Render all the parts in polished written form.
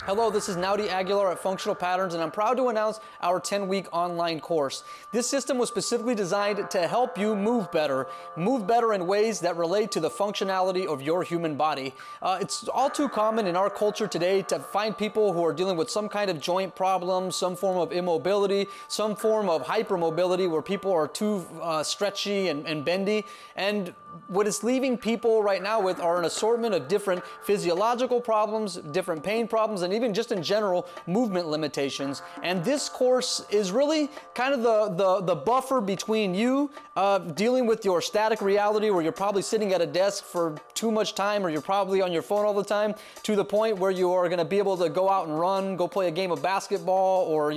Hello, this is Naudi Aguilar at Functional Patterns, and I'm proud to announce our 10-week online course. This system was specifically designed to help you move better in ways that relate to the functionality of your human body. It's all too common in our culture today to find people who are dealing with some kind of joint problem, some form of immobility, some form of hypermobility where people are too stretchy and bendy. And what it's leaving people right now with are an assortment of different physiological problems, different pain problems, and even just in general movement limitations. And this course is really kind of the buffer between you dealing with your static reality where you're probably sitting at a desk for too much time, or you're probably on your phone all the time, to the point where you are going to be able to go out and run, go play a game of basketball, or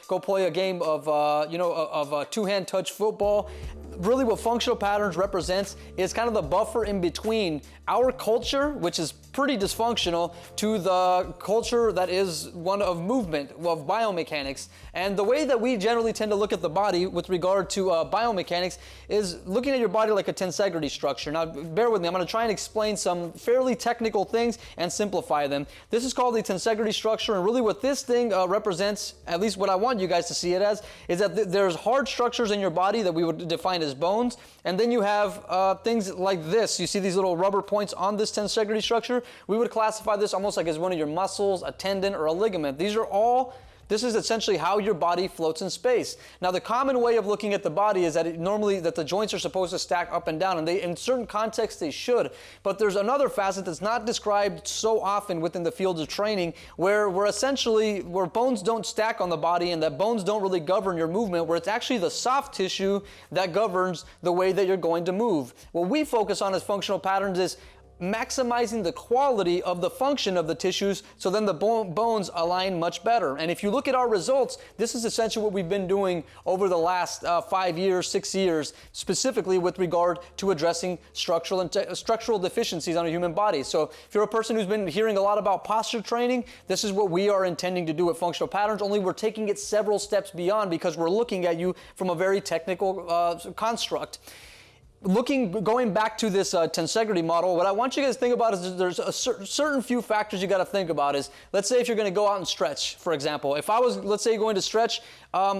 go play a game of two-hand touch football. Really what functional patterns represents is kind of the buffer in between our culture, which is pretty dysfunctional, to the culture that is one of movement, of biomechanics. And the way that we generally tend to look at the body with regard to biomechanics is looking at your body like a tensegrity structure. Now, bear with me. I'm going to try and explain some fairly technical things and simplify them. This is called the tensegrity structure, and really what this thing represents, at least what I want you guys to see it as, is that there's hard structures in your body that we would define as bones, and then you have things like this. You see these little rubber points on this tensegrity structure? We would classify this almost like as one of your muscles, a tendon, or a ligament. This is essentially how your body floats in space. Now, the common way of looking at the body is that that the joints are supposed to stack up and down, and in certain contexts they should. But there's another facet that's not described so often within the fields of training, where bones don't stack on the body, and that bones don't really govern your movement, where it's actually the soft tissue that governs the way that you're going to move. What we focus on as functional patterns is maximizing the quality of the function of the tissues, so then the bones align much better. And if you look at our results, this is essentially what we've been doing over the last 5 years, 6 years, specifically with regard to addressing structural deficiencies on a human body. So if you're a person who's been hearing a lot about posture training, this is what we are intending to do at Functional Patterns, only we're taking it several steps beyond because we're looking at you from a very technical construct. Going back to this tensegrity model, what I want you guys to think about is there's a certain few factors you got to think about. Is, let's say if you're going to go out and stretch, for example. If I was, let's say, going to stretch,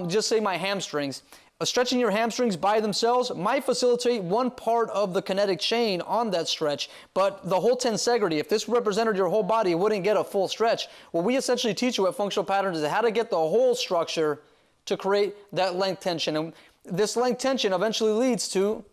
just say my hamstrings. Stretching your hamstrings by themselves might facilitate one part of the kinetic chain on that stretch, but the whole tensegrity, if this represented your whole body, it wouldn't get a full stretch. What we essentially teach you at Functional Patterns is how to get the whole structure to create that length tension. And this length tension eventually leads to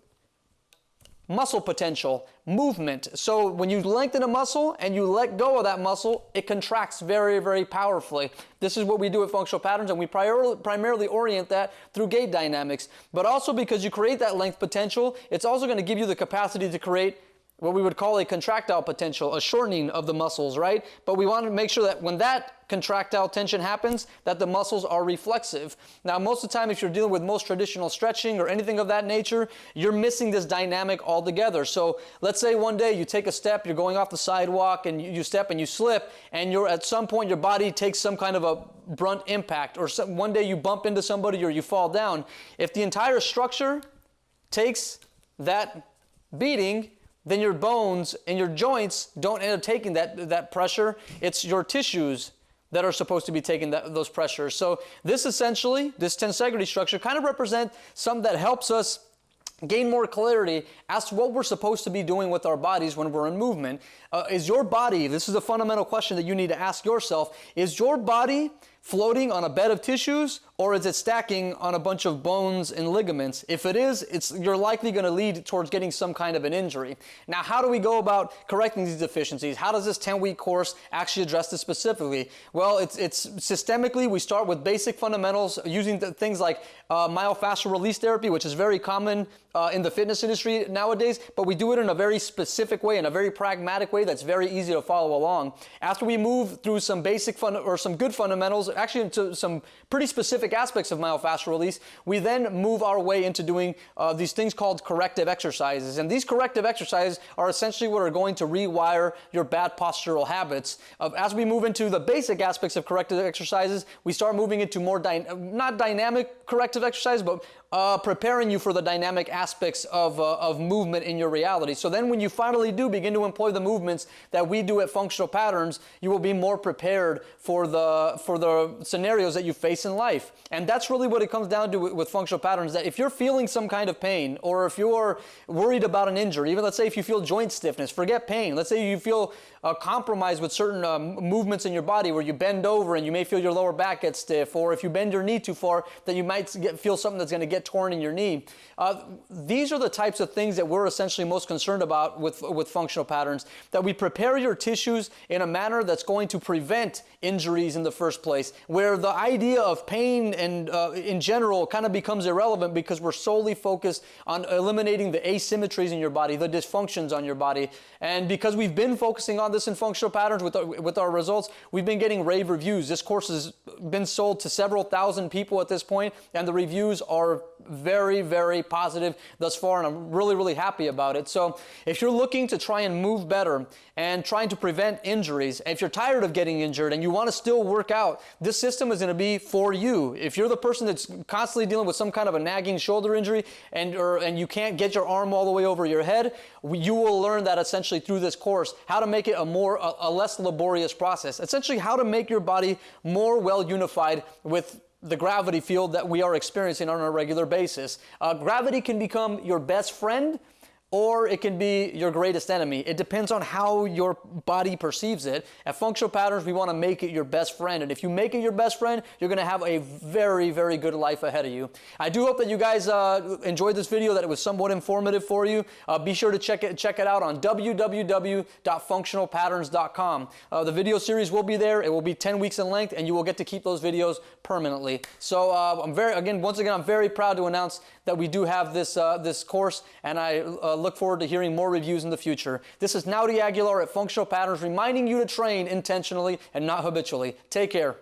muscle potential, movement. So when you lengthen a muscle and you let go of that muscle, it contracts very, very powerfully. This is what we do at Functional Patterns, and we primarily orient that through gait dynamics. But also because you create that length potential, it's also going to give you the capacity to create what we would call a contractile potential, a shortening of the muscles, right? But we want to make sure that when that contractile tension happens, that the muscles are reflexive. Now, most of the time, if you're dealing with most traditional stretching or anything of that nature, you're missing this dynamic altogether. So let's say one day you take a step, you're going off the sidewalk, and you step and you slip, and at some point your body takes some kind of a brunt impact, or one day you bump into somebody or you fall down. If the entire structure takes that beating, then your bones and your joints don't end up taking that pressure. It's your tissues that are supposed to be taking those pressures. So this tensegrity structure kind of represents something that helps us gain more clarity as to what we're supposed to be doing with our bodies when we're in movement. Is your body, this is a fundamental question that you need to ask yourself, is your body floating on a bed of tissues, or is it stacking on a bunch of bones and ligaments? If it is, you're likely going to lead towards getting some kind of an injury. Now, how do we go about correcting these deficiencies? How does this 10-week course actually address this specifically? Well, it's systemically. We start with basic fundamentals using things like myofascial release therapy, which is very common in the fitness industry nowadays, but we do it in a very specific way, in a very pragmatic way that's very easy to follow along. After we move through some some good fundamentals, actually into some pretty specific aspects of myofascial release, we then move our way into doing these things called corrective exercises. And these corrective exercises are essentially what are going to rewire your bad postural habits. As we move into the basic aspects of corrective exercises, we start moving into more not dynamic corrective exercises, but preparing you for the dynamic aspects of movement in your reality. So then when you finally do begin to employ the movements that we do at Functional Patterns, you will be more prepared for the scenarios that you face in life. And that's really what it comes down to with Functional Patterns, that if you're feeling some kind of pain, or if you're worried about an injury, even let's say if you feel joint stiffness, forget pain. Let's say you feel compromised with certain movements in your body where you bend over and you may feel your lower back get stiff, or if you bend your knee too far that you might feel something that's going to get torn in your knee. These are the types of things that we're essentially most concerned about with Functional Patterns, that we prepare your tissues in a manner that's going to prevent injuries in the first place, where the idea of pain and in general kind of becomes irrelevant because we're solely focused on eliminating the asymmetries in your body, the dysfunctions on your body. And because we've been focusing on this in Functional Patterns with our results, we've been getting rave reviews. This course has been sold to several thousand people at this point, and the reviews are very, very positive thus far, and I'm really, really happy about it. So if you're looking to try and move better and trying to prevent injuries, if you're tired of getting injured and you want to still work out, this system is going to be for you. If you're the person that's constantly dealing with some kind of a nagging shoulder injury and you can't get your arm all the way over your head, you will learn that essentially through this course, how to make it a less laborious process. Essentially how to make your body more well unified with the gravity field that we are experiencing on a regular basis. Gravity can become your best friend, or it can be your greatest enemy. It depends on how your body perceives it. At Functional Patterns, we want to make it your best friend. And if you make it your best friend, you're going to have a very, very good life ahead of you. I do hope that you guys enjoyed this video, that it was somewhat informative for you. Be sure to check it out on www.functionalpatterns.com. The video series will be there. It will be 10 weeks in length, and you will get to keep those videos permanently. So once again, I'm very proud to announce that we do have this course, and I look forward to hearing more reviews in the future. This is Naudi Aguilar at Functional Patterns, reminding you to train intentionally and not habitually. Take care.